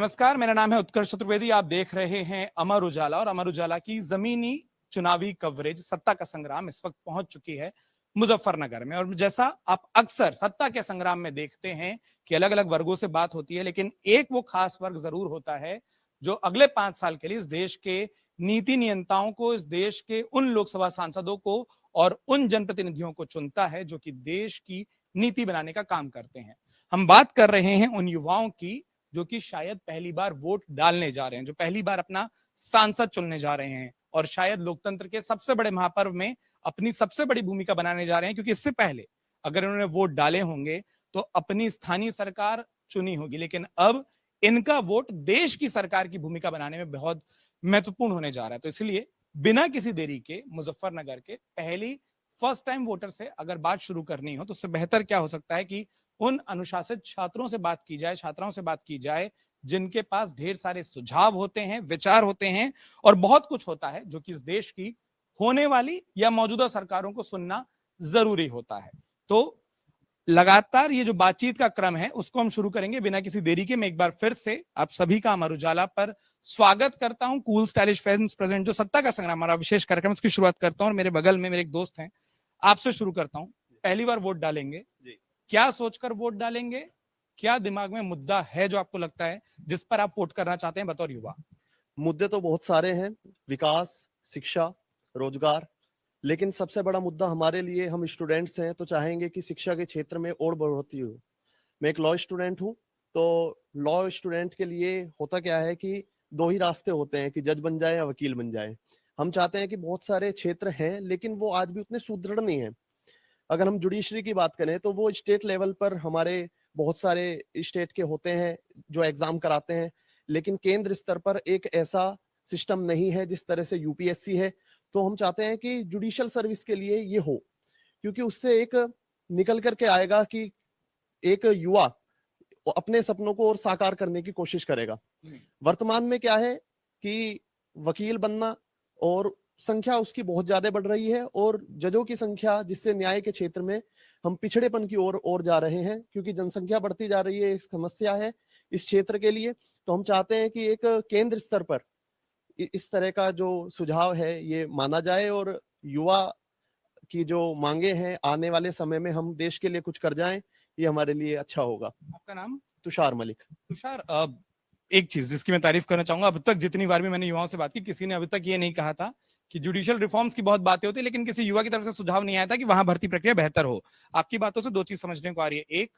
नमस्कार, मेरा नाम है उत्कर्ष चतुर्वेदी। आप देख रहे हैं अमर उजाला और अमर उजाला की जमीनी चुनावी कवरेज। सत्ता का संग्राम इस वक्त पहुंच चुकी है मुजफ्फरनगर में। और जैसा आप अक्सर सत्ता के संग्राम में देखते हैं कि अलग अलग वर्गों से बात होती है, लेकिन एक वो खास वर्ग जरूर होता है जो अगले 5 साल के लिए इस देश के नीति नियंताओं को, इस देश के उन लोकसभा सांसदों को और उन जनप्रतिनिधियों को चुनता है जो कि देश की नीति बनाने का काम करते हैं। हम बात कर रहे हैं उन युवाओं की जो कि शायद पहली बार वोट डालने जा रहे हैं, जो पहली बार अपना सांसद चुनने जा रहे हैं और शायद लोकतंत्र के सबसे बड़े महापर्व में अपनी सबसे बड़ी भूमिका बनाने जा रहे हैं, क्योंकि इससे पहले अगर उन्होंने वोट डाले होंगे तो अपनी स्थानीय सरकार चुनी होगी, लेकिन अब इनका वोट देश की सरकार की भूमिका बनाने में बहुत महत्वपूर्ण होने जा रहा है। तो इसलिए बिना किसी देरी के मुजफ्फरनगर के पहली फर्स्ट टाइम वोटर से अगर बात शुरू करनी हो तो उससे बेहतर क्या हो सकता है कि उन अनुशासित छात्रों से बात की जाए, छात्राओं से बात की जाए जिनके पास ढेर सारे सुझाव होते हैं, विचार होते हैं और बहुत कुछ होता है जो कि इस देश की होने वाली या मौजूदा सरकारों को सुनना जरूरी होता है। तो लगातार ये जो बातचीत का क्रम है उसको हम शुरू करेंगे बिना किसी देरी के। मैं एक बार फिर से आप सभी का अमर उजाला पर स्वागत करता हूं। कूल स्टाइलिश फैंस प्रेजेंट जो सत्ता का संग्राम हमारा विशेष कार्यक्रम, उसकी शुरुआत करता हूं और मेरे बगल में मेरे एक दोस्त हैं, आपसे शुरू करता हूं। पहली बार वोट डालेंगे, क्या सोचकर वोट डालेंगे? क्या दिमाग में मुद्दा है जो आपको लगता है जिस पर आप वोट करना चाहते हैं बतौर युवा? मुद्दे तो बहुत सारे हैं, विकास, शिक्षा, रोजगार, लेकिन सबसे बड़ा मुद्दा हमारे लिए, हम स्टूडेंट्स हैं तो चाहेंगे कि शिक्षा के क्षेत्र में और बढ़ोतरी हो। मैं एक लॉ स्टूडेंट हूँ, तो लॉ स्टूडेंट के लिए होता क्या है कि दो ही रास्ते होते हैं कि जज बन जाए या वकील बन जाए। हम चाहते हैं कि बहुत सारे क्षेत्र हैं लेकिन वो आज भी उतने सुदृढ़ नहीं है। अगर हम जुडिशरी की बात करें तो वो स्टेट लेवल पर हमारे बहुत सारे स्टेट के होते हैं जो एग्जाम कराते हैं, लेकिन केंद्र स्तर पर एक ऐसा सिस्टम नहीं है जिस तरह से यूपीएससी है। तो हम चाहते हैं कि जुडिशियल सर्विस के लिए ये हो, क्योंकि उससे एक निकल करके आएगा कि एक युवा अपने सपनों को और साकार करने की कोशिश करेगा। वर्तमान में क्या है कि वकील बनना और संख्या उसकी बहुत ज्यादा बढ़ रही है और जजों की संख्या, जिससे न्याय के क्षेत्र में हम पिछड़ेपन की ओर जा रहे हैं, क्योंकि जनसंख्या बढ़ती जा रही है। एक समस्या है इस क्षेत्र के लिए। तो हम चाहते हैं कि एक केंद्र स्तर पर इस तरह का जो सुझाव है ये माना जाए और युवा की जो मांगे हैं आने वाले समय में हम देश के लिए कुछ कर जाएं, ये हमारे लिए अच्छा होगा। आपका नाम? तुषार मलिक। तुषार, एक चीज जिसकी मैं तारीफ करना चाहूंगा, अब तक जितनी बार भी मैंने युवाओं से बात की, किसी ने अभी तक ये नहीं कहा था कि जुडिशियल रिफॉर्म्स की बहुत बातें होती, लेकिन किसी युवा की तरफ से सुझाव नहीं आया था कि वहां भर्ती प्रक्रिया बेहतर हो। आपकी बातों से दो चीज समझने को आ रही है, एक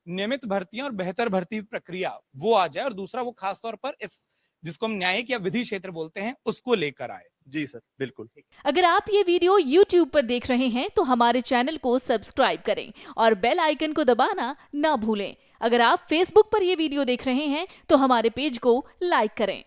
नियमित भर्तियां और बेहतर भर्ती प्रक्रिया वो आ जाए, और दूसरा वो खासतौर पर इस जिसको हम न्यायिक या विधि क्षेत्र बोलते हैं उसको लेकर आए। जी सर, बिल्कुल। अगर आप ये वीडियो YouTube पर देख रहे हैं तो हमारे चैनल को सब्सक्राइब करें और बेल आइकन को दबाना ना भूलें। अगर आप Facebook पर ये वीडियो देख रहे हैं तो हमारे पेज को लाइक करें।